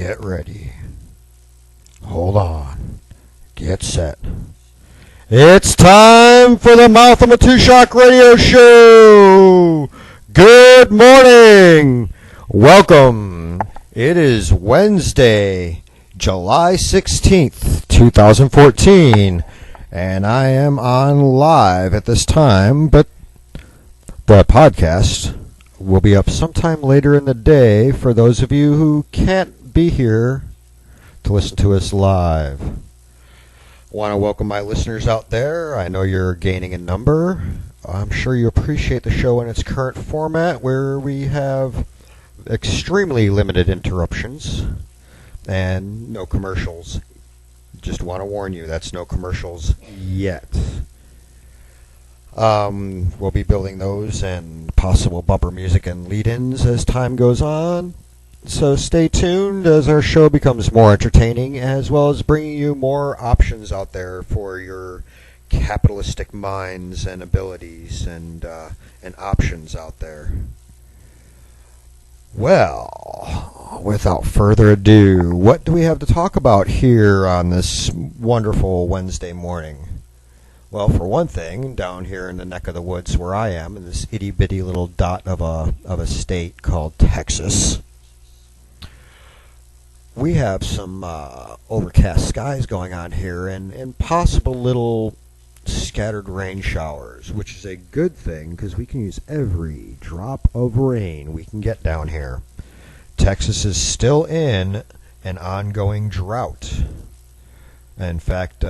Get ready. Hold on. Get set. It's time for the Mouth of Matuszak radio show. Good morning. Welcome. It is Wednesday, July 16th, 2014, and I am on live at this time, but the podcast will be up sometime later in the day for those of you who can't be here to listen to us live. I want to welcome my listeners out there. I know you're gaining in number. I'm sure you appreciate the show in its current format where we have extremely limited interruptions and no commercials. Just want to warn you, that's no commercials yet. We'll be building those and possible bumper music and lead-ins as time goes on. So stay tuned as our show becomes more entertaining, as well as bringing you more options out there for your capitalistic minds and abilities and options out there. Well, without further ado, what do we have to talk about here on this wonderful Wednesday morning? Well, for one thing, down here in the neck of the woods where I am, in this itty-bitty little dot of a state called Texas, we have some overcast skies going on here and possible little scattered rain showers, which is a good thing because we can use every drop of rain we can get down here. Texas is still in an ongoing drought. In fact,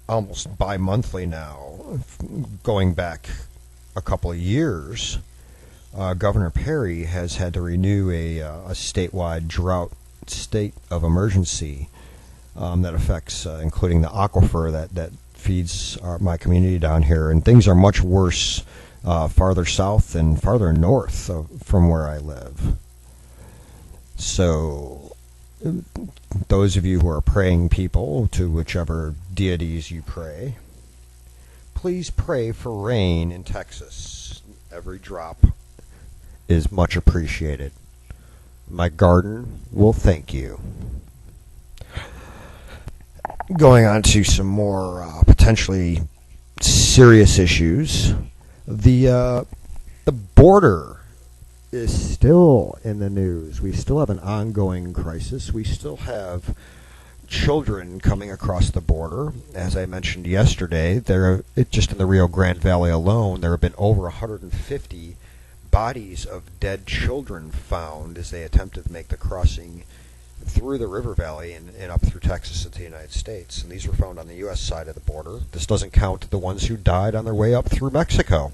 almost bi-monthly now, going back a couple of years, Governor Perry has had to renew a statewide drought state of emergency that affects, including the aquifer that feeds my community down here. And things are much worse farther south and farther north from where I live. So those of you who are praying people, to whichever deities you pray, please pray for rain in Texas. Every drop is much appreciated. My garden will thank you. Going on to some more potentially serious issues, the border is still in the news. We still have an ongoing crisis. We still have children coming across the border. As I mentioned yesterday, just in the Rio Grande Valley alone, there have been over 150 bodies of dead children found as they attempted to make the crossing through the river valley and up through Texas into the United States. And these were found on the U.S. side of the border. This doesn't count the ones who died on their way up through Mexico.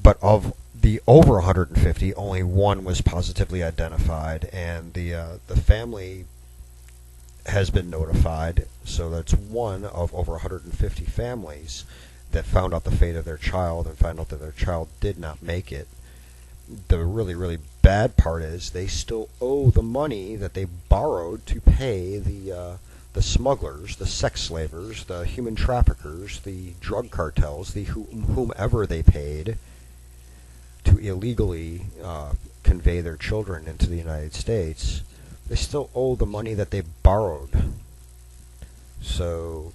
But of the over 150, only one was positively identified, and the family has been notified. So that's one of over 150 families that found out the fate of their child and found out that their child did not make it. The really, really bad part is they still owe the money that they borrowed to pay the smugglers, the sex slavers, the human traffickers, the drug cartels, whomever they paid to illegally convey their children into the United States. They still owe the money that they borrowed. So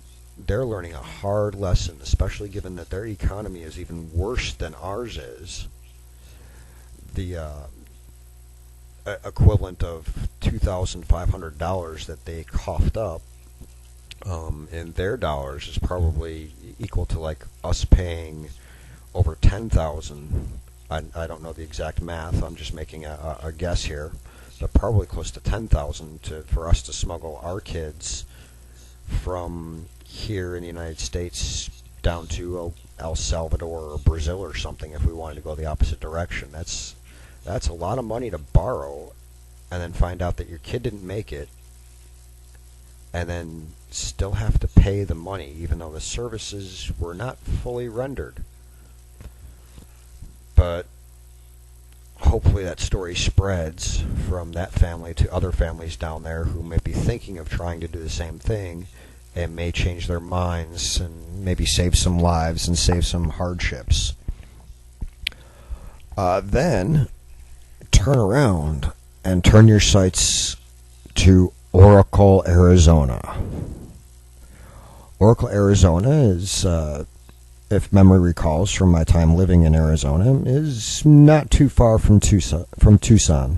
they're learning a hard lesson, especially given that their economy is even worse than ours is. The equivalent of $2,500 that they coughed up in their dollars is probably equal to like us paying over $10,000. I don't know the exact math. I'm just making a guess here, but probably close to $10,000 for us to smuggle our kids from here in the United States down to El Salvador or Brazil or something if we wanted to go the opposite direction. That's a lot of money to borrow and then find out that your kid didn't make it and then still have to pay the money even though the services were not fully rendered. But hopefully that story spreads from that family to other families down there who may be thinking of trying to do the same thing and may change their minds and maybe save some lives and save some hardships. Then turn around and turn your sights to Oracle, Arizona. Oracle, Arizona is, if memory recalls from my time living in Arizona, is not too far from Tucson.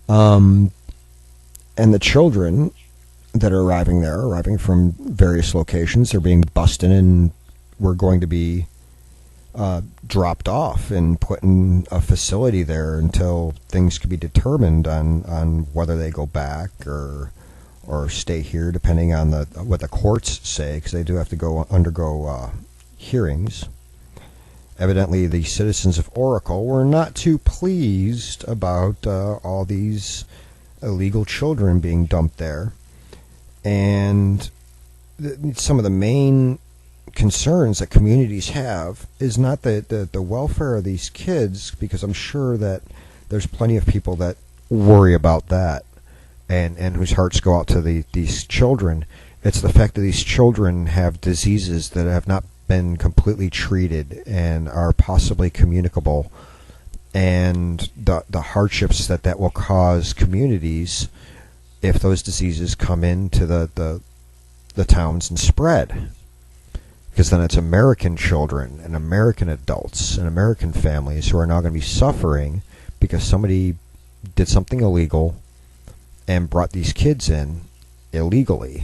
And the children that are arriving there, arriving from various locations, they're being bussed in and we're going to be dropped off and put in a facility there until things can be determined on whether they go back or stay here, depending on what the courts say, because they do have to undergo hearings. Evidently, the citizens of Oracle were not too pleased about all these illegal children being dumped there, and some of the main concerns that communities have is not the welfare of these kids, because I'm sure that there's plenty of people that worry about that and whose hearts go out to these children. It's the fact that these children have diseases that have not been completely treated and are possibly communicable, and the hardships that will cause communities if those diseases come into the towns and spread. Because then it's American children and American adults and American families who are now going to be suffering because somebody did something illegal and brought these kids in illegally,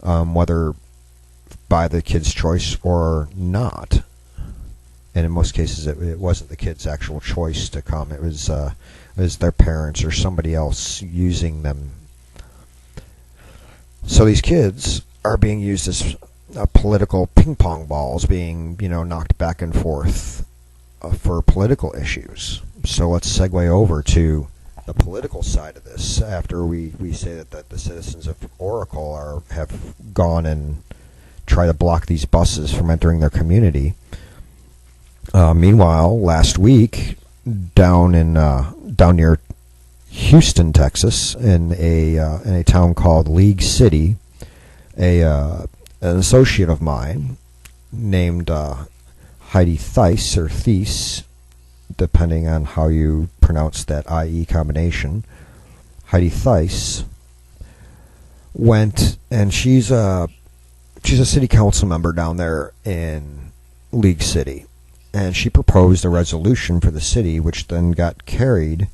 whether by the kid's choice or not. And in most cases, it wasn't the kid's actual choice to come. It was their parents or somebody else using them. So these kids are being used as political ping pong balls, being knocked back and forth for political issues. So let's segue over to the political side of this. After we say that the citizens of Oracle have gone and try to block these buses from entering their community. Meanwhile, last week, down near Houston, Texas, in a town called League City, an associate of mine named Heidi Thies, or Thies, depending on how you pronounce that IE combination. Heidi Thies went, and she's a city council member down there in League City, and she proposed a resolution for the city, which then got carried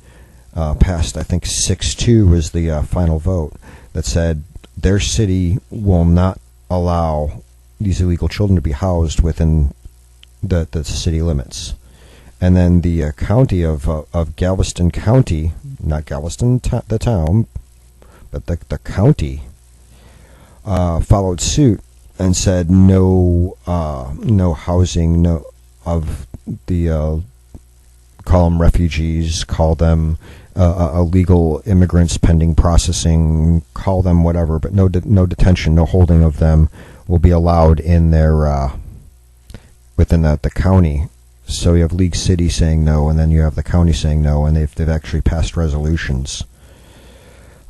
past, I think 6-2 was the final vote, that said their city will not allow these illegal children to be housed within the city limits. And then the county of Galveston County, not Galveston the town, but the county, followed suit and said no housing, of the call them refugees, call them illegal immigrants pending processing, call them whatever, but no detention, no holding of them will be allowed in their within the county. So you have League City saying no, and then you have the county saying no, and they've actually passed resolutions.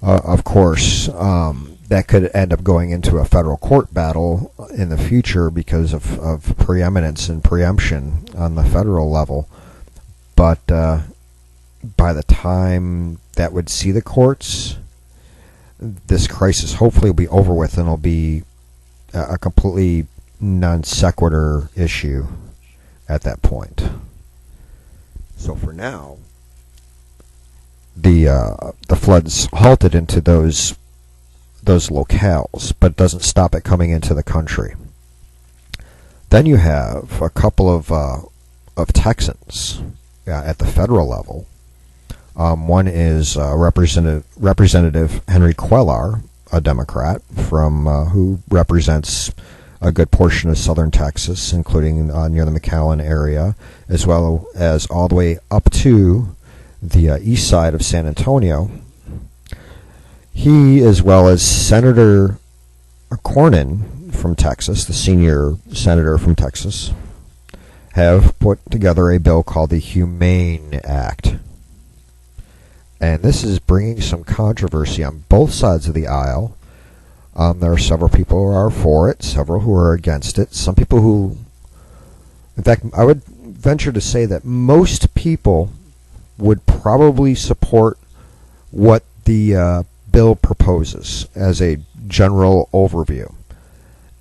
Of course, that could end up going into a federal court battle in the future because of preeminence and preemption on the federal level. But by the time that would see the courts, this crisis hopefully will be over with, and it'll be a completely non sequitur issue at that point. So for now, the floods halted into those locales, but it doesn't stop it coming into the country. Then you have a couple of Texans at the federal level. One is Representative Henry Cuellar, a Democrat from who represents a good portion of southern Texas, including near the McAllen area, as well as all the way up to the east side of San Antonio. He, as well as Senator Cornyn from Texas, the senior senator from Texas, have put together a bill called the HUMANE Act. And this is bringing some controversy on both sides of the aisle. There are several people who are for it, several who are against it. Some people who, in fact, I would venture to say that most people would probably support what the bill proposes as a general overview.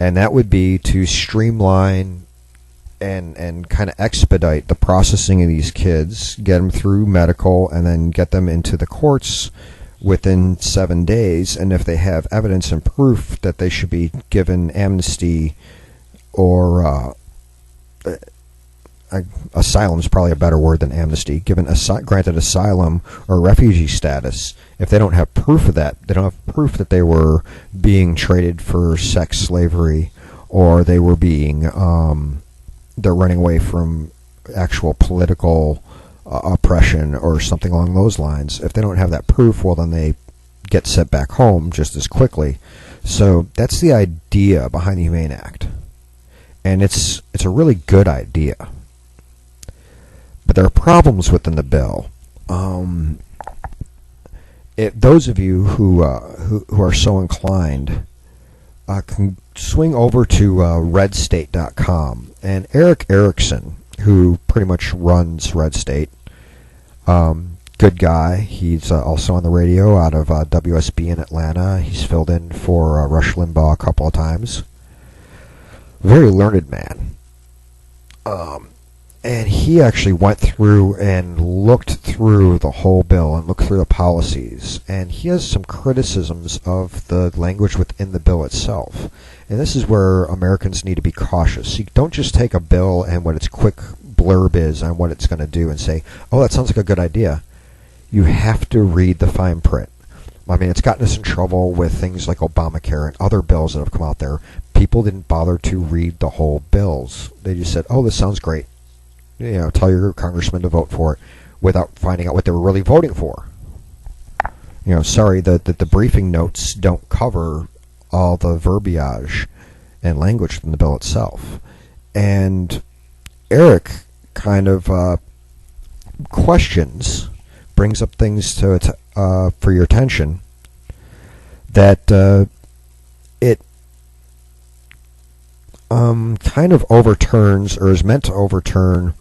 And that would be to streamline and kind of expedite the processing of these kids, get them through medical, and then get them into the courts within 7 days. And if they have evidence and proof that they should be given amnesty or asylum is probably a better word than amnesty, granted asylum or refugee status, if they don't have proof of that, they don't have proof that they were being traded for sex slavery, or they were being they're running away from actual political oppression or something along those lines. If they don't have that proof, well, then they get sent back home just as quickly. So that's the idea behind the HUMANE Act, and it's a really good idea. But there are problems within the bill. Those of you who are so inclined can swing over to redstate.com, and Eric Erickson, who pretty much runs Red State, good guy. He's also on the radio out of WSB in Atlanta. He's filled in for Rush Limbaugh a couple of times. Very learned man. And he actually went through and looked through the whole bill and looked through the policies. And he has some criticisms of the language within the bill itself. And this is where Americans need to be cautious. You don't just take a bill and what its quick blurb is on what it's going to do and say, oh, that sounds like a good idea. You have to read the fine print. I mean, it's gotten us in trouble with things like Obamacare and other bills that have come out there. People didn't bother to read the whole bills. They just said, oh, this sounds great. You know, tell your congressman to vote for it without finding out what they were really voting for. You know, sorry that the briefing notes don't cover all the verbiage and language in the bill itself. And Eric kind of brings up things for your attention that it kind of overturns, or is meant to overturn,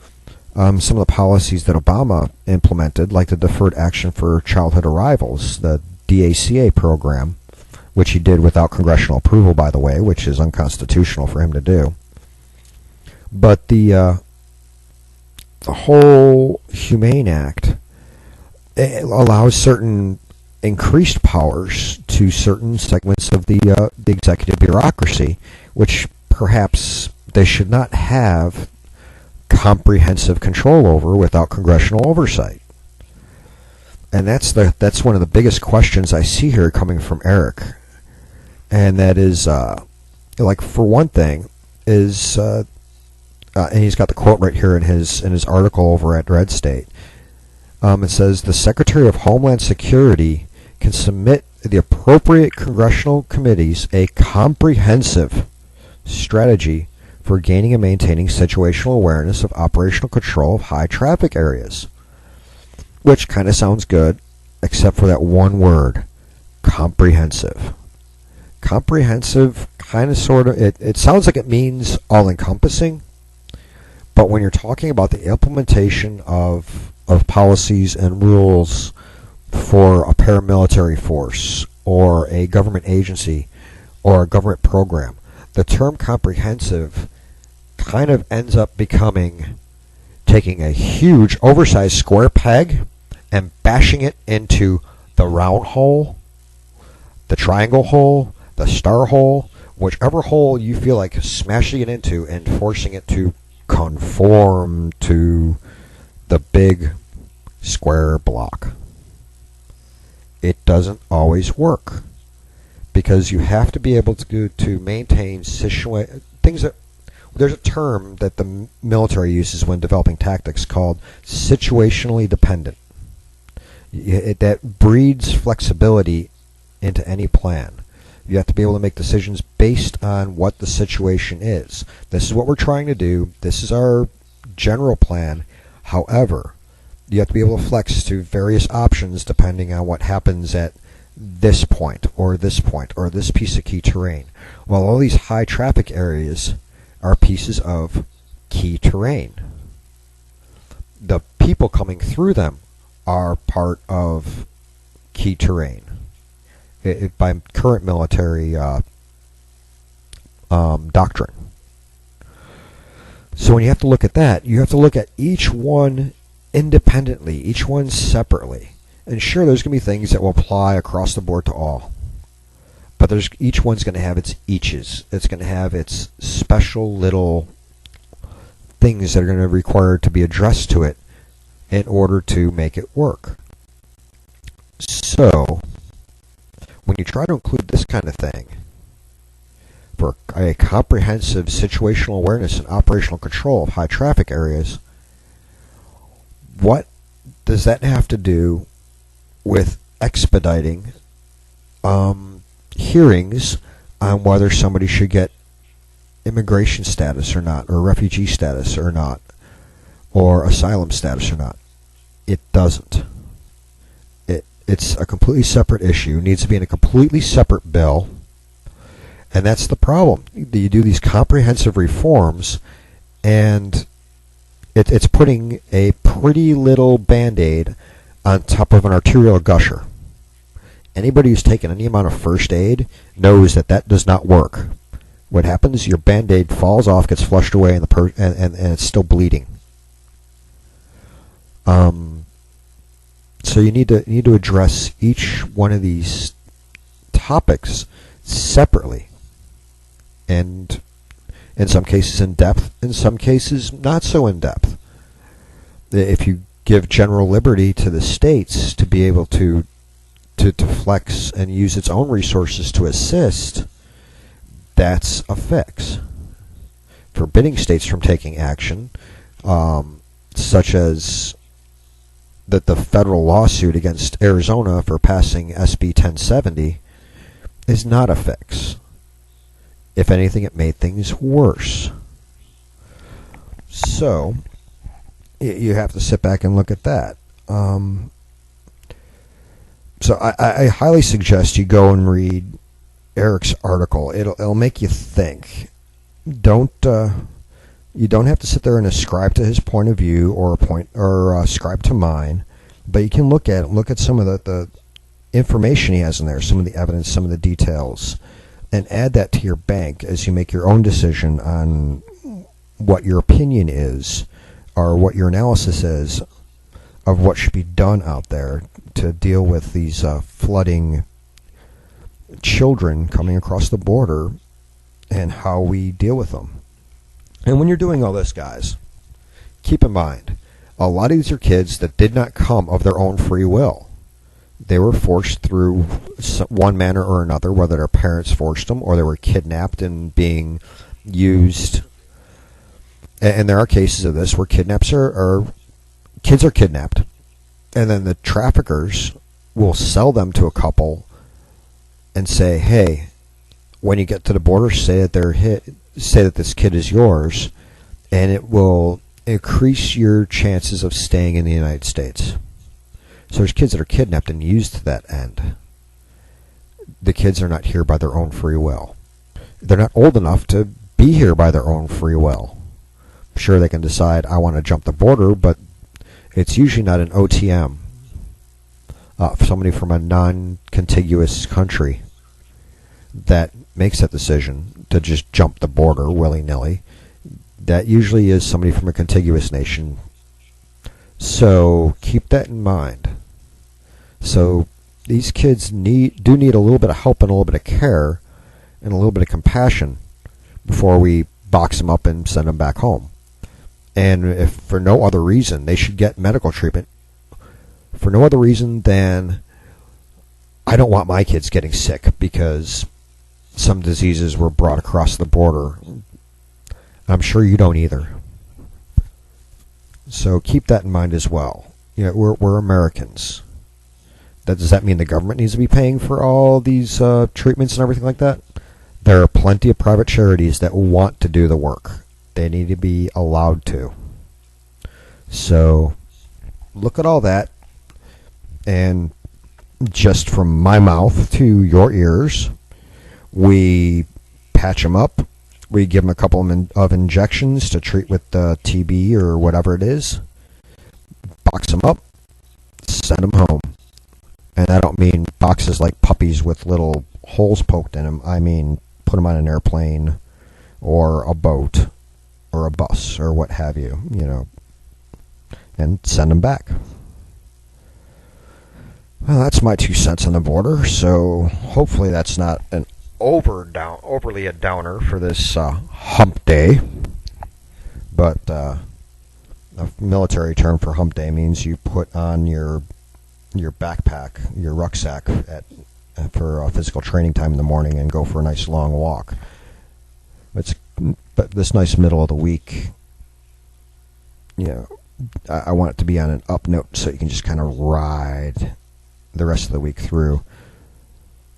some of the policies that Obama implemented, like the Deferred Action for Childhood Arrivals, the DACA program, which he did without congressional approval, by the way, which is unconstitutional for him to do. But the whole HUMANE Act allows certain increased powers to certain segments of the executive bureaucracy, which perhaps they should not have comprehensive control over without congressional oversight. And that's one of the biggest questions I see here coming from Eric. And that is, like, for one thing, is and he's got the quote right here in his article over at Red State. It says, the Secretary of Homeland Security can submit the appropriate congressional committees a comprehensive strategy for gaining and maintaining situational awareness of operational control of high traffic areas. Which kind of sounds good, except for that one word, comprehensive. Comprehensive kind of sort of, it sounds like it means all-encompassing, but when you're talking about the implementation of policies and rules for a paramilitary force or a government agency or a government program, the term comprehensive kind of ends up becoming taking a huge oversized square peg and bashing it into the round hole, the triangle hole, the star hole, whichever hole you feel like smashing it into and forcing it to conform to the big square block. It doesn't always work, because you have to be able to maintain things that, there's a term that the military uses when developing tactics called situationally dependent. That breeds flexibility into any plan. You have to be able to make decisions based on what the situation is. This is what we're trying to do. This is our general plan. However, you have to be able to flex to various options depending on what happens at this point or this piece of key terrain. Well, all these high traffic areas are pieces of key terrain. The people coming through them are part of key terrain by current military doctrine. So when you have to look at that, you have to look at each one independently, each one separately. And sure, there's going to be things that will apply across the board to all. But each one's going to have its eaches. It's going to have its special little things that are going to require to be addressed to it in order to make it work. So, when you try to include this kind of thing for a comprehensive situational awareness and operational control of high traffic areas, what does that have to do with expediting hearings on whether somebody should get immigration status or not, or refugee status or not, or asylum status or not? It doesn't. It's a completely separate issue. It needs to be in a completely separate bill. And that's the problem. You do these comprehensive reforms, and it's putting a pretty little Band-Aid on top of an arterial gusher. Anybody who's taken any amount of first aid knows that that does not work. What happens, your Band-Aid falls off, gets flushed away, and it's still bleeding. So you need to address each one of these topics separately, and in some cases in depth, in some cases not so in depth. If you give general liberty to the states to be able to flex and use its own resources to assist, that's a fix. Forbidding states from taking action, such as the federal lawsuit against Arizona for passing SB 1070, is not a fix. If anything, it made things worse. So, you have to sit back and look at that. So I highly suggest you go and read Eric's article. It'll make you think. You don't have to sit there and ascribe to his point of view or ascribe to mine, but you can look at some of the information he has in there, some of the evidence, some of the details, and add that to your bank as you make your own decision on what your opinion is or what your analysis is of what should be done out there to deal with these flooding children coming across the border and how we deal with them. And when you're doing all this, guys, keep in mind, a lot of these are kids that did not come of their own free will. They were forced through one manner or another, whether their parents forced them or they were kidnapped and being used. And there are cases of this where kids are kidnapped, and then the traffickers will sell them to a couple and say, hey, when you get to the border, say that this kid is yours, and it will increase your chances of staying in the United States. So there's kids that are kidnapped and used to that end. The kids are not here by their own free will. They're not old enough to be here by their own free will. Sure, they can decide, I want to jump the border, but it's usually not an OTM. Somebody from a non-contiguous country that makes that decision to just jump the border willy-nilly. That usually is somebody from a contiguous nation. So keep that in mind. So these kids do need a little bit of help and a little bit of care and a little bit of compassion before we box them up and send them back home. And if for no other reason, they should get medical treatment. For no other reason than I don't want my kids getting sick because some diseases were brought across the border. I'm sure you don't either. So keep that in mind as well. You know, we're Americans. Does that mean the government needs to be paying for all these treatments and everything like that? There are plenty of private charities that want to do the work. They need to be allowed to. So look at all that, and just from my mouth to your ears, we patch them up. We give them a couple of injections to treat with TB or whatever it is. Box them up. send them home. And I don't mean boxes like puppies with little holes poked in them. I mean put them on an airplane or a boat or a bus or what have you, and send them back. Well, that's my 2 cents on the border, so hopefully that's not an overly a downer for this hump day. But a military term for hump day means you put on your backpack, your rucksack for physical training time in the morning and go for a nice long walk. But this nice middle of the week, I want it to be on an up note so you can just kind of ride the rest of the week through.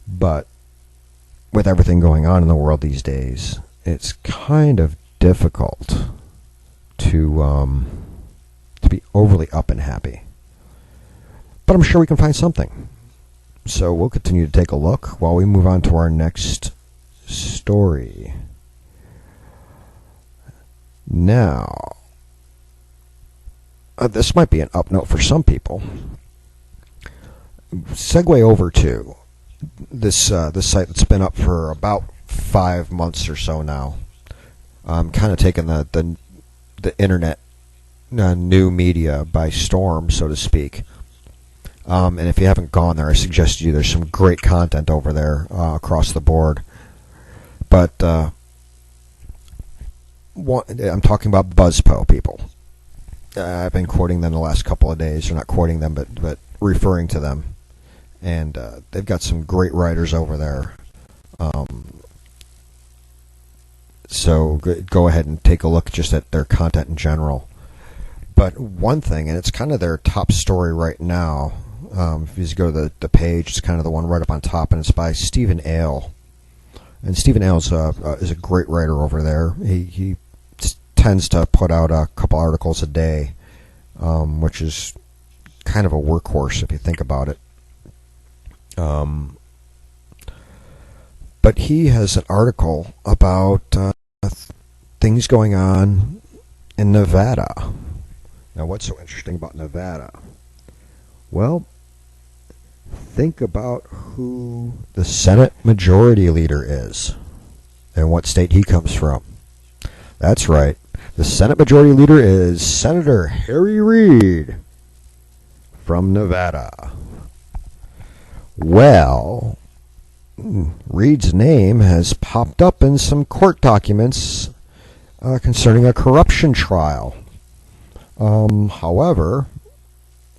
But with everything going on in the world these days, it's kind of difficult to be overly up and happy. But I'm sure we can find something. So we'll continue to take a look while we move on to our next story. Now, this might be an up note for some people. Segue over to this site that's been up for about 5 months or so now. Kind of taking the internet new media by storm, so to speak. And if you haven't gone there, I suggest you. There's some great content over there across the board. But I'm talking about BuzzPo people. I've been quoting them the last couple of days, or not quoting them, but referring to them. And they've got some great writers over there. So go ahead and take a look just at their content in general. But one thing, and it's kind of their top story right now, if you just go to the page, it's kind of the one right up on top, and it's by Stephen Ale. And Stephen Ale is a great writer over there. He tends to put out a couple articles a day, which is kind of a workhorse if you think about it. But he has an article about things going on in Nevada. Now, what's so interesting about Nevada? Well, think about who the Senate Majority Leader is and what state he comes from. That's right. The Senate Majority Leader is Senator Harry Reid from Nevada. Well, Reid's name has popped up in some court documents concerning a corruption trial. However,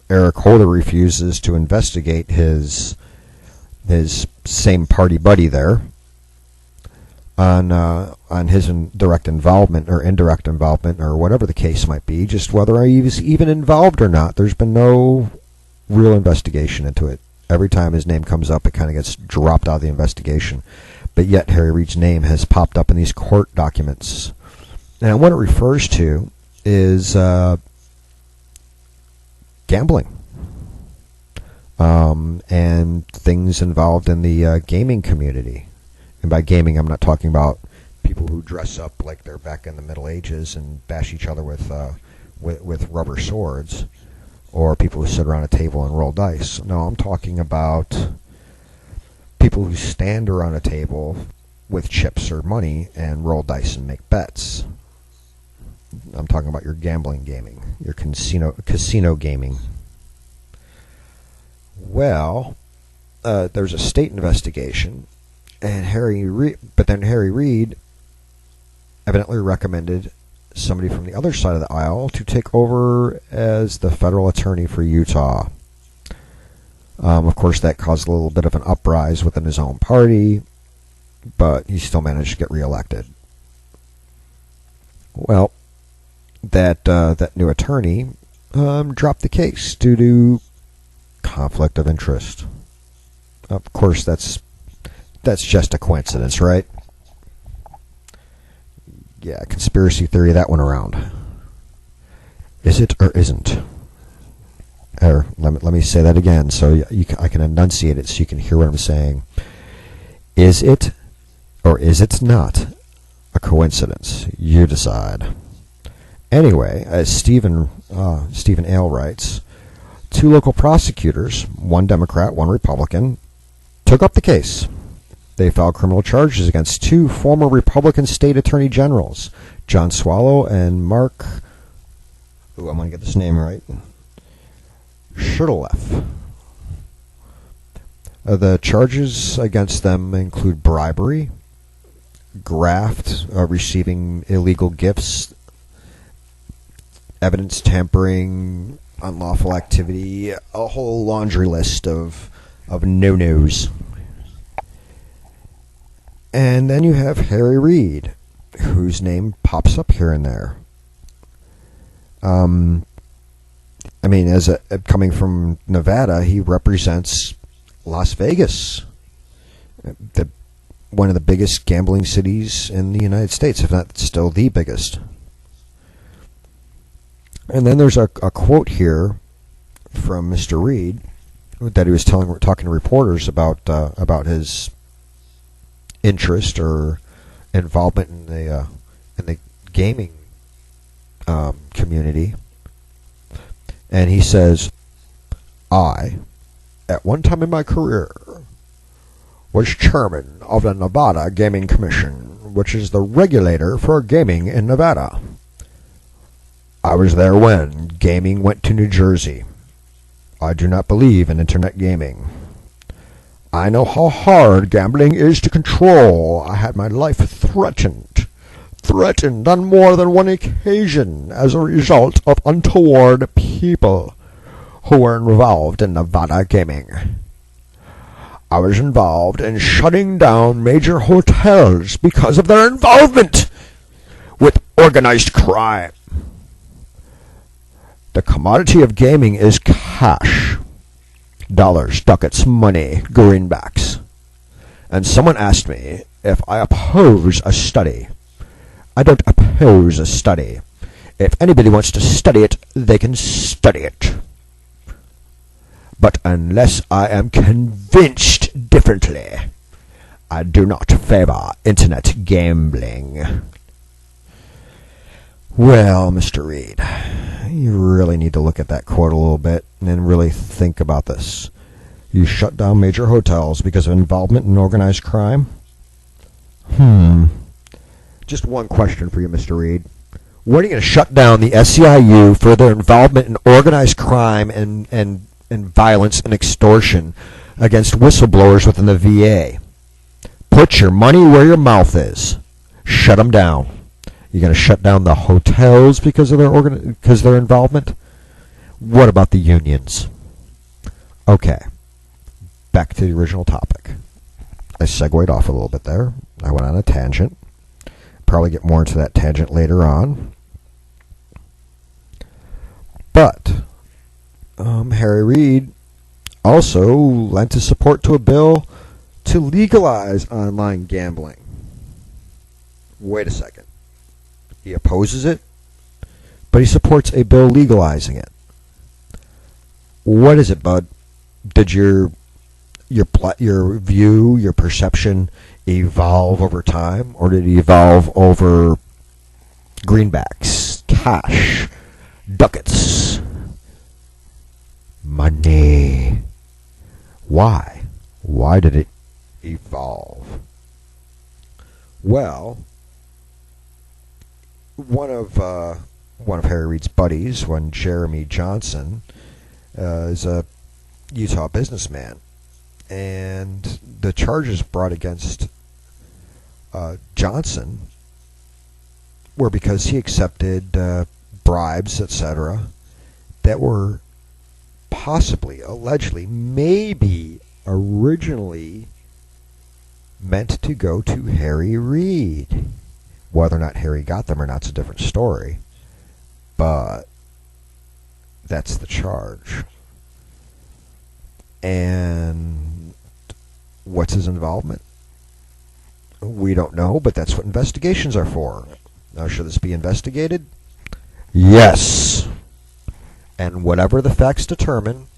Eric Holder refuses to investigate his same party buddy there on his direct involvement or indirect involvement or whatever the case might be, just whether he was even involved or not. There's been no real investigation into it. Every time his name comes up, it kind of gets dropped out of the investigation. But yet Harry Reid's name has popped up in these court documents. And what it refers to is gambling and things involved in the gaming community. And by gaming, I'm not talking about people who dress up like they're back in the Middle Ages and bash each other with rubber swords, or people who sit around a table and roll dice. No, I'm talking about people who stand around a table with chips or money and roll dice and make bets. I'm talking about your gambling gaming, your casino gaming. Well, there's a state investigation, and Harry Reid evidently recommended somebody from the other side of the aisle to take over as the federal attorney for Utah. Of course, that caused a little bit of an uprise within his own party, but he still managed to get reelected. Well, that new attorney dropped the case due to conflict of interest. Of course, that's just a coincidence, right? Yeah, conspiracy theory, that one around. Is it or isn't? Or let me say that again so I can enunciate it so you can hear what I'm saying. Is it or is it not a coincidence? You decide. Anyway, as Stephen Ale writes, two local prosecutors, one Democrat, one Republican, took up the case. They filed criminal charges against two former Republican state attorney generals, John Swallow and Mark, I'm going to get this name right, Shurtleff. The charges against them include bribery, graft, receiving illegal gifts, evidence tampering, unlawful activity, a whole laundry list of no-nos. And then you have Harry Reid, whose name pops up here and there. Coming from Nevada, he represents Las Vegas, one of the biggest gambling cities in the United States, if not still the biggest. And then there's a quote here from Mr. Reid that he was talking to reporters about his interest or involvement in the gaming community. And he says, I, at one time in my career, was chairman of the Nevada Gaming Commission, which is the regulator for gaming in Nevada. I was there when gaming went to New Jersey. I do not believe in internet gaming. I know how hard gambling is to control. I had my life threatened on more than one occasion as a result of untoward people who were involved in Nevada gaming. I was involved in shutting down major hotels because of their involvement with organized crime. The commodity of gaming is cash. Dollars, ducats, money, greenbacks. And someone asked me if I oppose a study. I don't oppose a study. If anybody wants to study it, they can study it. But unless I am convinced differently, I do not favor internet gambling. Well, Mr. Reid, you really need to look at that quote a little bit and really think about this. You shut down major hotels because of involvement in organized crime? Just one question for you, Mr. Reid. What are you going to shut down the SEIU for their involvement in organized crime and violence and extortion against whistleblowers within the VA? Put your money where your mouth is. Shut them down. You're going to shut down the hotels because of their involvement? What about the unions? Okay, back to the original topic. I segued off a little bit there. I went on a tangent. Probably get more into that tangent later on. But Harry Reid also lent his support to a bill to legalize online gambling. Wait a second. He opposes it, but he supports a bill legalizing it. What is it, bud? Did your view, your perception evolve over time, or did it evolve over greenbacks, cash, ducats, money? Why? Why did it evolve? Well, one of Harry Reid's buddies, one Jeremy Johnson, is a Utah businessman, and the charges brought against Johnson were because he accepted bribes, etc., that were possibly, allegedly, maybe originally meant to go to Harry Reid. Whether or not Harry got them or not is a different story, but that's the charge. And what's his involvement? We don't know, but that's what investigations are for. Now, should this be investigated? Yes. And whatever the facts determine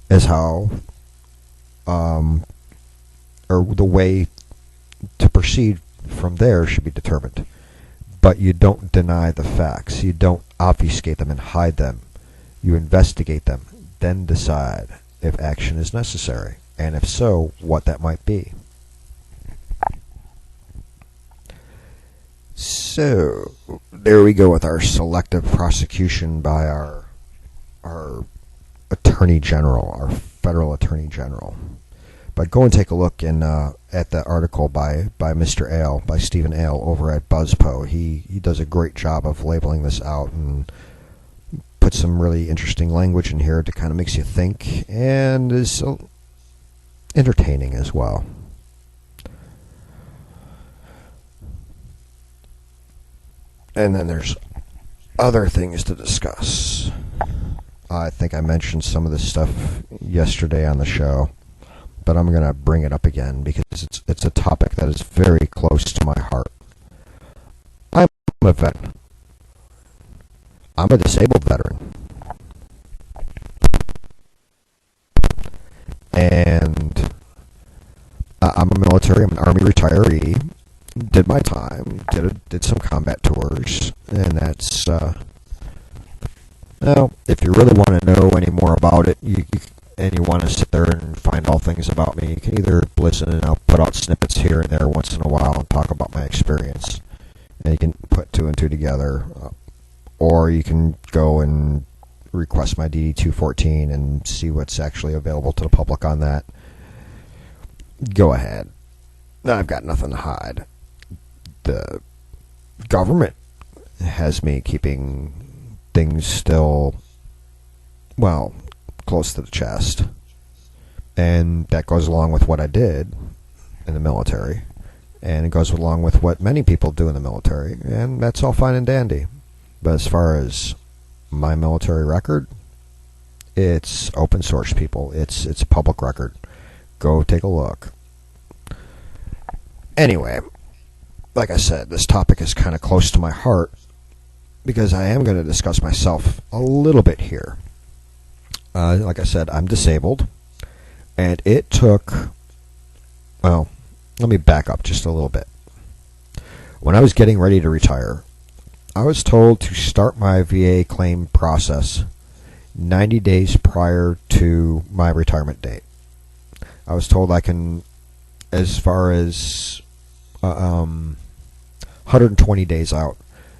is how, or the way to proceed from there should be determined. But you don't deny the facts. You don't obfuscate them and hide them. You investigate them. then decide if action is necessary, and if so, what that might be. So, there we go with our selective prosecution by our Attorney General, our Federal Attorney General. But go and take a look at the article by Mr. Ale, by Stephen Ale, over at BuzzPo. He does a great job of labeling this out and puts some really interesting language in here that kind of makes you think, and is entertaining as well. And then there's other things to discuss. I think I mentioned some of this stuff yesterday on the show, but I'm going to bring it up again because it's a topic that is very close to my heart. I'm a veteran. I'm a disabled veteran. And I'm a military, I'm an Army retiree. Did my time, did some combat tours, and that's, well, if you really want to know any more about it, and you want to sit there and find all things about me, you can either listen and I'll put out snippets here and there once in a while and talk about my experience, and you can put two and two together, or you can go and request my DD-214 and see what's actually available to the public on that. Go ahead. I've got nothing to hide. The government has me keeping things still, well, close to the chest. And that goes along with what I did in the military. And it goes along with what many people do in the military. And that's all fine and dandy. But as far as my military record, it's open source, people. It's public record. Go take a look. Anyway, like I said, this topic is kind of close to my heart because I am going to discuss myself a little bit here. Like I said, I'm disabled, and it took, well, let me back up just a little bit. When I was getting ready to retire, I was told to start my VA claim process 90 days prior to my retirement date. I was told I can, as far as 120 days out,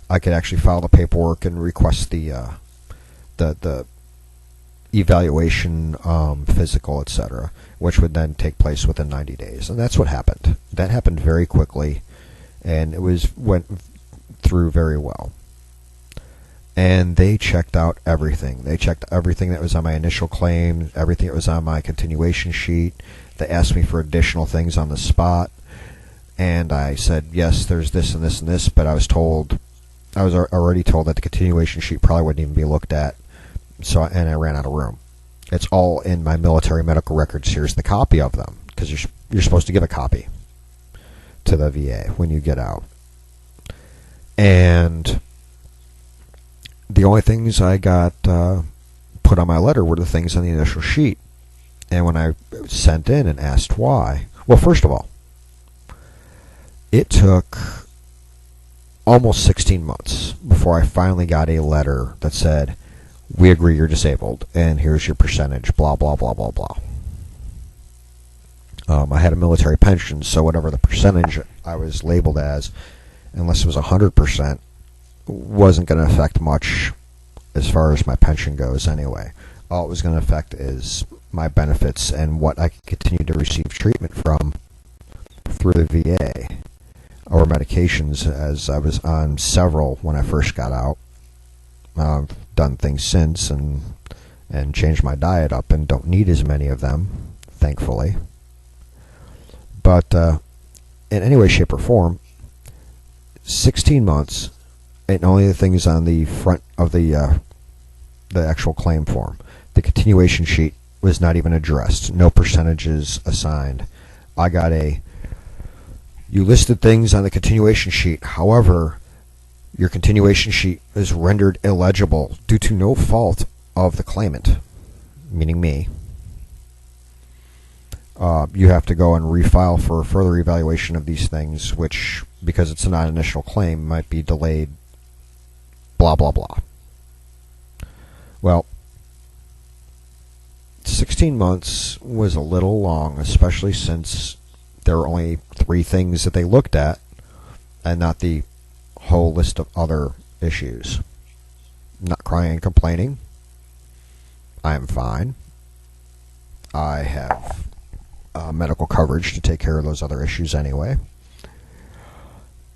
I could actually file the paperwork and request the evaluation, physical, etc., which would then take place within 90 days. And that's what happened. That happened very quickly, and it went through very well. And they checked out everything. They checked everything that was on my initial claim, everything that was on my continuation sheet. They asked me for additional things on the spot. And I said, yes, there's this and this and this, but I was already told that the continuation sheet probably wouldn't even be looked at, and I ran out of room. It's all in my military medical records. Here's the copy of them, because you're supposed to give a copy to the VA when you get out. And the only things I got put on my letter were the things on the initial sheet. And when I sent in and asked why, well, first of all, it took almost 16 months before I finally got a letter that said, we agree you're disabled, and here's your percentage, blah, blah, blah, blah, blah. I had a military pension, so whatever the percentage I was labeled as, unless it was 100%, wasn't going to affect much as far as my pension goes anyway. All it was going to affect is my benefits and what I could continue to receive treatment from through the VA. Or medications, as I was on several when I first got out. I've done things since and changed my diet up and don't need as many of them, thankfully. But in any way, shape, or form, 16 months, and only the things on the front of the actual claim form. The continuation sheet was not even addressed. No percentages assigned. I got you listed things on the continuation sheet. However, your continuation sheet is rendered illegible due to no fault of the claimant, meaning me. You have to go and refile for further evaluation of these things, which, because it's a non-initial claim, might be delayed, blah, blah, blah. Well, 16 months was a little long, especially since there were only 3 things that they looked at and not the whole list of other issues. Not crying and complaining. I am fine. I have medical coverage to take care of those other issues anyway,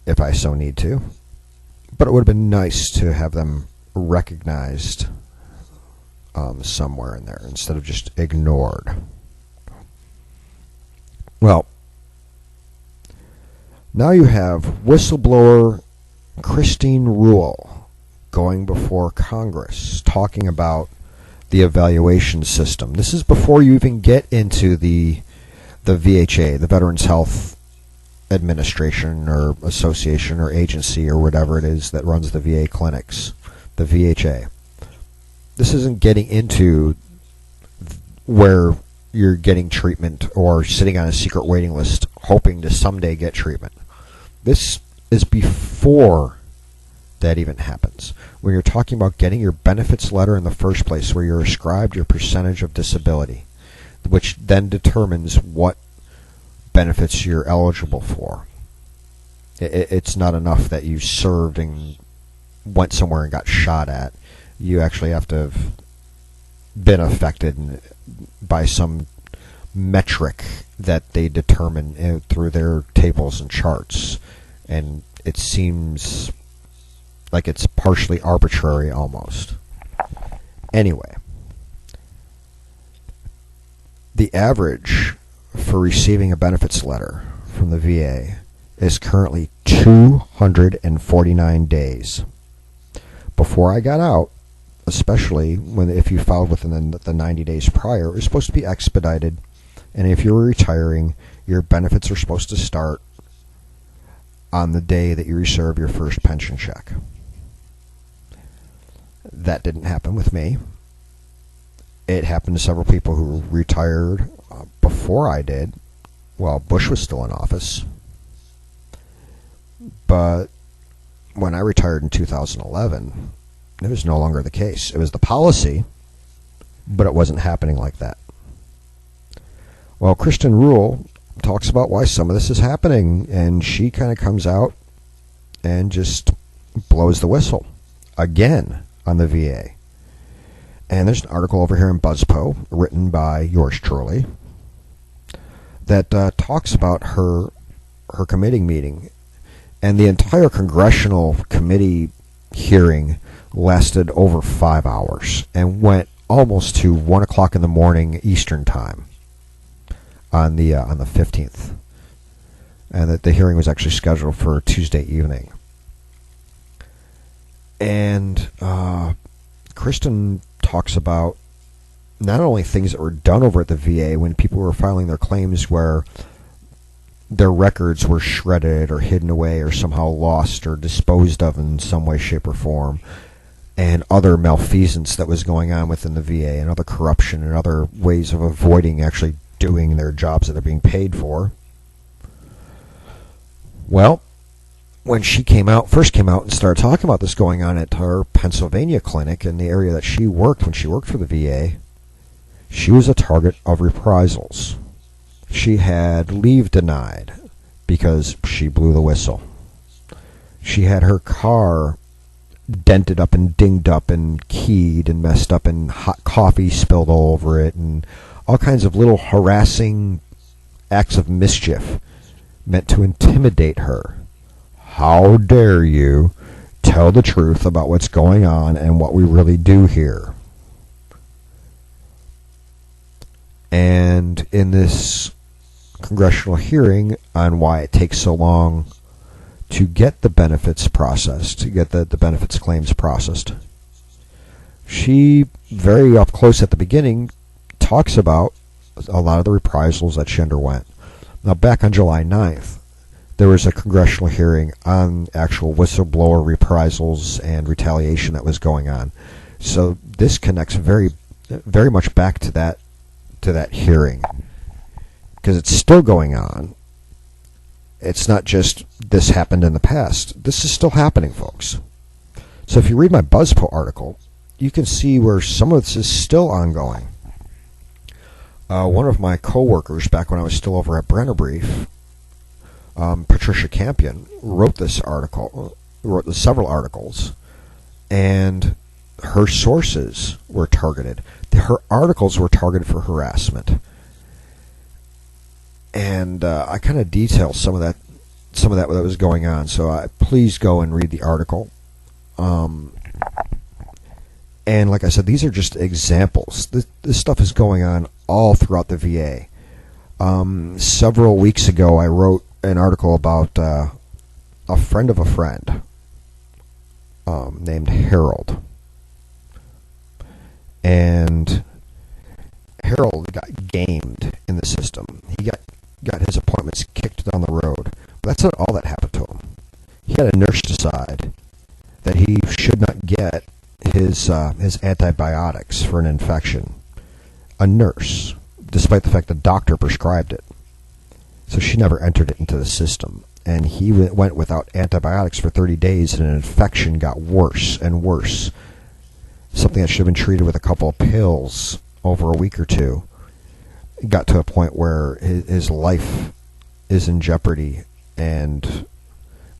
if I so need to. But it would have been nice to have them recognized somewhere in there instead of just ignored. Well, now you have whistleblower Christine Rule going before Congress talking about the evaluation system. This is before you even get into the VHA, the Veterans Health Administration or Association or agency or whatever it is that runs the VA clinics, the VHA. This isn't getting into where you're getting treatment or sitting on a secret waiting list hoping to someday get treatment. This is before that even happens. When you're talking about getting your benefits letter in the first place, where you're ascribed your percentage of disability, which then determines what benefits you're eligible for. It's not enough that you served and went somewhere and got shot at. You actually have to have been affected by some metric that they determine through their tables and charts. And it seems like it's partially arbitrary almost. Anyway, the average for receiving a benefits letter from the VA is currently 249 days. Before I got out, especially if you filed within the 90 days prior, it was supposed to be expedited, and if you were retiring, your benefits are supposed to start on the day that you receive your first pension check. That didn't happen with me. It happened to several people who retired before I did, while Bush was still in office. But when I retired in 2011, it was no longer the case. It was the policy, but it wasn't happening like that. Well, Kristen Rule talks about why some of this is happening, and she kind of comes out and just blows the whistle again on the VA. And there's an article over here in BuzzPo written by yours truly that talks about her committee meeting, and the entire congressional committee hearing lasted over 5 hours and went almost to 1 o'clock in the morning Eastern time on the 15th, and that the hearing was actually scheduled for Tuesday evening. And Kristen talks about not only things that were done over at the VA when people were filing their claims where their records were shredded or hidden away or somehow lost or disposed of in some way, shape, or form, and other malfeasance that was going on within the VA and other corruption and other ways of avoiding actually doing their jobs that they're being paid for. Well, when she first came out and started talking about this going on at her Pennsylvania clinic in the area that she worked when she worked for the VA, she was a target of reprisals. She had leave denied because she blew the whistle. She had her car dented up and dinged up and keyed and messed up and hot coffee spilled all over it and all kinds of little harassing acts of mischief meant to intimidate her. How dare you tell the truth about what's going on and what we really do here? And in this congressional hearing on why it takes so long to get the benefits processed, to get the benefits claims processed, she, very up close at the beginning, talks about a lot of the reprisals that she underwent. Now, back on July 9th, there was a congressional hearing on actual whistleblower reprisals and retaliation that was going on. So this connects very, very much back to that hearing, because it's still going on. It's not just this happened in the past. This is still happening, folks. So if you read my BuzzPo article, you can see where some of this is still ongoing. One of my coworkers back when I was still over at Brennerbrief, Patricia Campion, wrote several articles, and her sources were targeted. Her articles were targeted for harassment, and I kind of detail some of that that was going on. So please go and read the article. And like I said, these are just examples. This stuff is going on all throughout the VA. Several weeks ago, I wrote an article about a friend of a friend named Harold. And Harold got gamed in the system. He got his appointments kicked down the road. But that's not all that happened to him. He had a nurse decide that he should not get his antibiotics for an infection. A nurse, despite the fact the doctor prescribed it. So she never entered it into the system. And he went without antibiotics for 30 days, and an infection got worse and worse. Something that should have been treated with a couple of pills over a week or two got to a point where his life is in jeopardy. And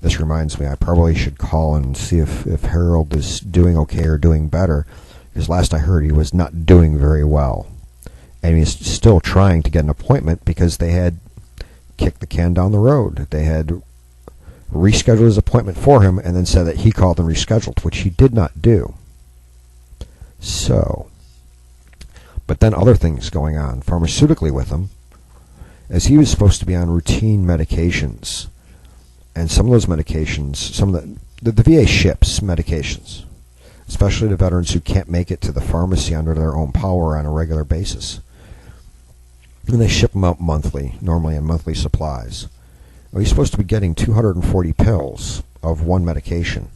this reminds me, I probably should call and see if Harold is doing okay or doing better, because last I heard he was not doing very well. And he's still trying to get an appointment because they had kicked the can down the road. They had rescheduled his appointment for him and then said that he called and rescheduled, which he did not do. So, but then other things going on pharmaceutically with him, as he was supposed to be on routine medications. And some of those medications, the VA ships medications, especially to veterans who can't make it to the pharmacy under their own power on a regular basis. And they ship them out monthly, normally in monthly supplies. Well, he's supposed to be getting 240 pills of one medication,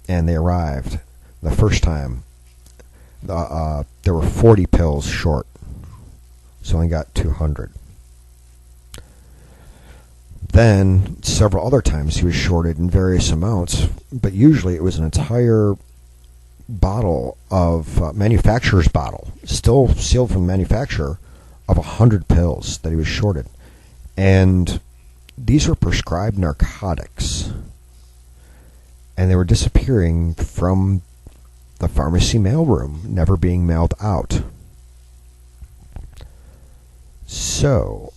and they arrived the first time. There were 40 pills short, so he got 200. Then, several other times he was shorted in various amounts, but usually it was an entire bottle of manufacturer's bottle, still sealed from the manufacturer, of 100 pills that he was shorted. And these were prescribed narcotics, and they were disappearing from the pharmacy mailroom, never being mailed out. So,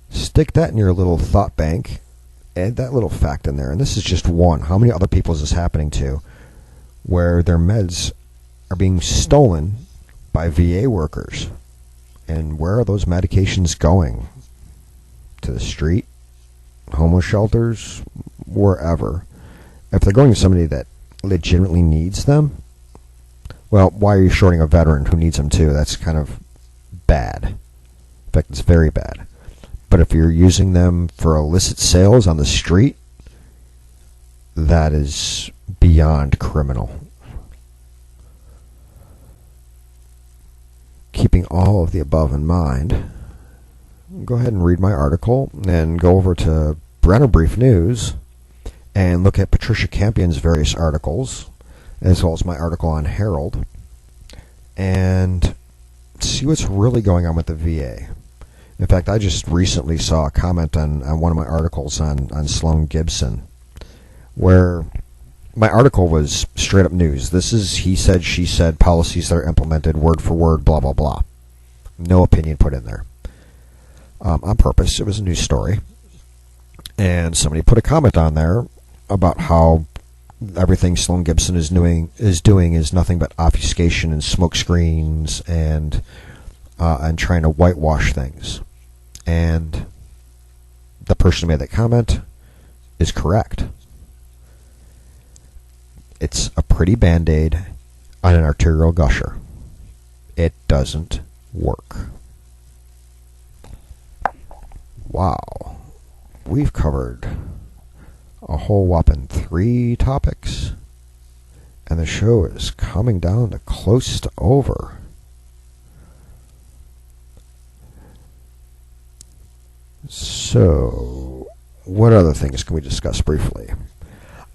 stick that in your little thought bank, add that little fact in there, and this is just one. How many other people is this happening to, where their meds are being stolen by VA workers? And where are those medications going? To the street? Homeless shelters? Wherever. If they're going to somebody that legitimately needs them, well, why are you shorting a veteran who needs them too? That's kind of bad. In fact, it's very bad. But if you're using them for illicit sales on the street, that is beyond criminal. Keeping all of the above in mind, go ahead and read my article and go over to Brennerbrief News and look at Patricia Campion's various articles, as well as my article on Harold, and see what's really going on with the VA. In fact, I just recently saw a comment on one of my articles on Sloan Gibson, where my article was straight up news. This is he said, she said, policies that are implemented word for word, blah, blah, blah. No opinion put in there. On purpose. It was a news story. And somebody put a comment on there about how everything Sloan Gibson is doing is nothing but obfuscation and smoke screens and trying to whitewash things. And the person who made that comment is correct. It's a pretty band-aid on an arterial gusher. It doesn't work. Wow. We've covered a whole whopping 3 topics, and the show is coming down to close to over. So, what other things can we discuss briefly?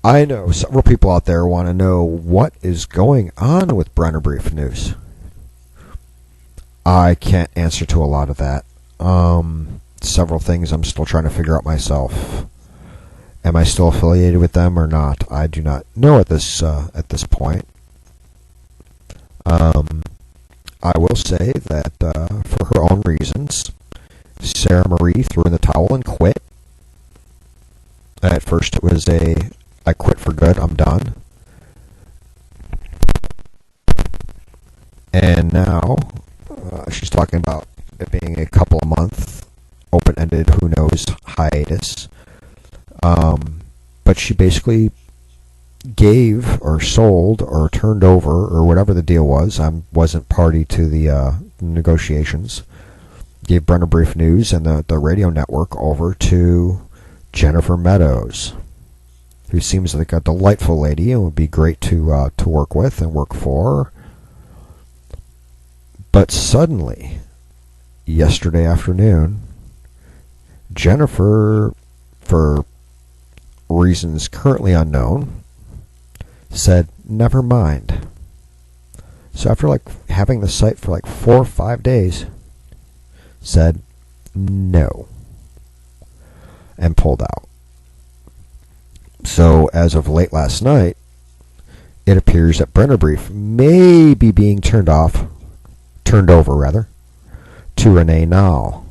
I know several people out there want to know what is going on with Brennerbrief News. I can't answer to a lot of that. Several things I'm still trying to figure out myself. Am I still affiliated with them or not? I do not know at this point. I will say that for her own reasons, Sarah Marie threw in the towel and quit. At first it was I quit for good, I'm done. And now she's talking about it being a couple of month, open-ended, who knows, hiatus. But she basically gave or sold or turned over or whatever the deal was. I wasn't party to the negotiations. Gave Brenner Brief News and the radio network over to Jennifer Meadows, who seems like a delightful lady and would be great to work with and work for. But suddenly, yesterday afternoon, Jennifer, for reasons currently unknown, said, never mind. So after having the site for 4 or 5 days, said no and pulled out. So as of late last night, it appears that Brenner Brief may be being turned over to Renee Nall.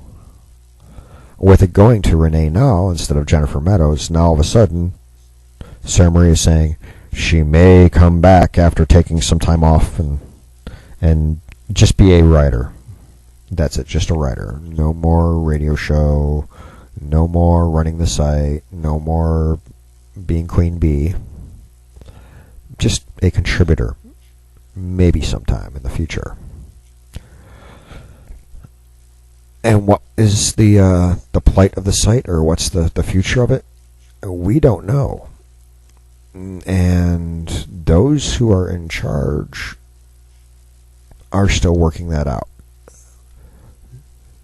With it going to Renee Nall instead of Jennifer Meadows, now all of a sudden, Sarah Marie is saying she may come back after taking some time off and just be a writer. That's it, just a writer. No more radio show, no more running the site, no more being Queen Bee. Just a contributor, maybe sometime in the future. And what is the plight of the site, or what's the future of it? We don't know. And those who are in charge are still working that out.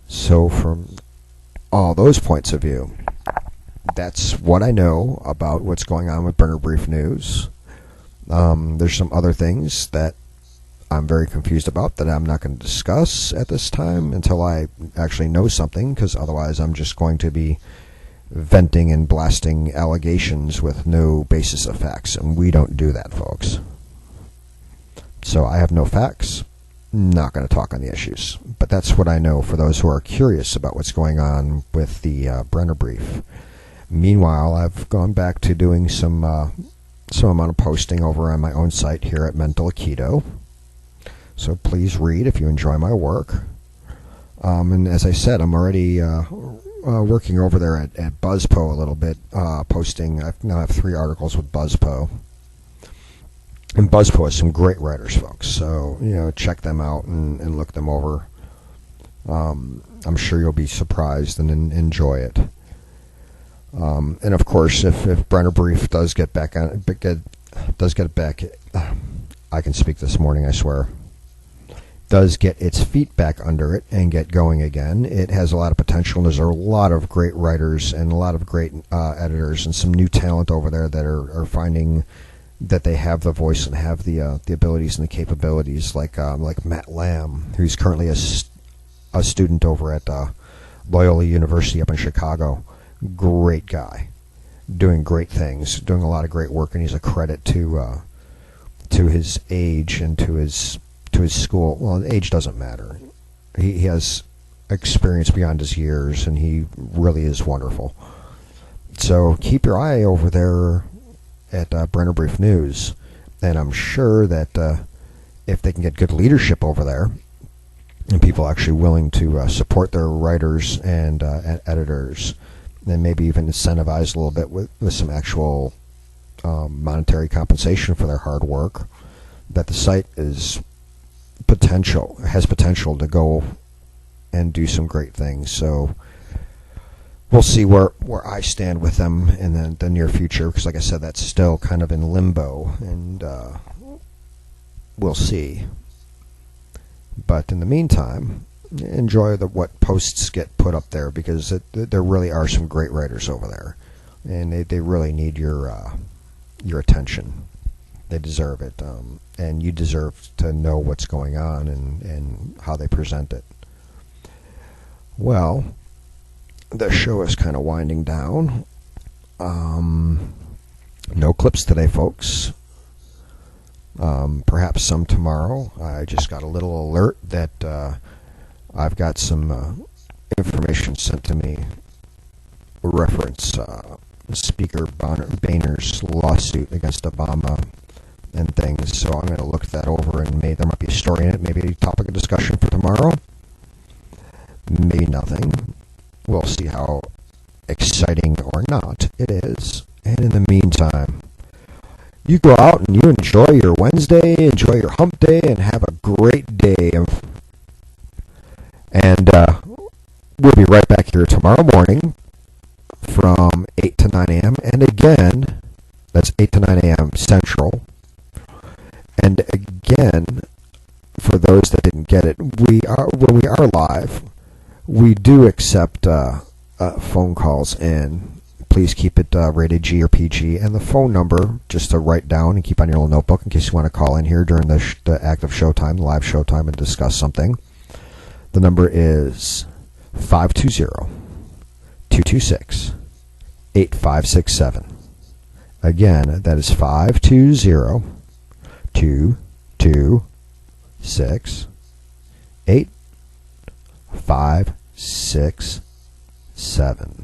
So from all those points of view, that's what I know about what's going on with Brenner Brief News. There's some other things that I'm very confused about that I'm not going to discuss at this time until I actually know something, because otherwise I'm just going to be venting and blasting allegations with no basis of facts, and we don't do that, folks. So I have no facts, not going to talk on the issues. But that's what I know for those who are curious about what's going on with the Brenner Brief. Meanwhile, I've gone back to doing some amount of posting over on my own site here at Mental Aikido. So please read if you enjoy my work. And as I said, I'm already working over there at BuzzPo a little bit, posting. I now have 3 articles with BuzzPo. And BuzzPo has some great writers, folks. So, check them out and look them over. I'm sure you'll be surprised and enjoy it. And of course, if Brenner Brief does get back on, I can speak this morning, I swear. Does get its feet back under it and get going again. It has a lot of potential, and there's a lot of great writers and a lot of great editors and some new talent over there that are finding that they have the voice and have the abilities and the capabilities, like Matt Lamb, who's currently a student over at Loyola University up in Chicago. Great guy, doing great things, doing a lot of great work, and he's a credit to his age and to his school. Well, age doesn't matter. He has experience beyond his years, and he really is wonderful. So keep your eye over there at Brenner Brief News, and I'm sure that if they can get good leadership over there, and people actually willing to support their writers and editors, and maybe even incentivize a little bit with some actual monetary compensation for their hard work, that the site has potential to go and do some great things. So we'll see where I stand with them in the near future, because like I said, that's still kind of in limbo, and we'll see. But in the meantime, enjoy what posts get put up there, because there really are some great writers over there, and they really need your attention. They deserve it, and you deserve to know what's going on and how they present it. Well, the show is kind of winding down. No clips today, folks. Perhaps some tomorrow. I just got a little alert that I've got some information sent to me reference Speaker Boehner's lawsuit against Obama and things. So I'm going to look that over, and maybe there might be a story in it, maybe a topic of discussion for tomorrow. Maybe nothing. We'll see how exciting or not it is. And in the meantime, you go out and you enjoy your Wednesday, enjoy your hump day, and have a great day. And we'll be right back here tomorrow morning from 8 to 9 a.m. And again, that's 8 to 9 a.m. Central. And again, for those that didn't get it, when we are live, we do accept phone calls, and please keep it rated G or PG. And the phone number, just to write down and keep on your little notebook in case you want to call in here during the active showtime, the live showtime, and discuss something. The number is 520-226-8567. Again, that is 520-226-8567.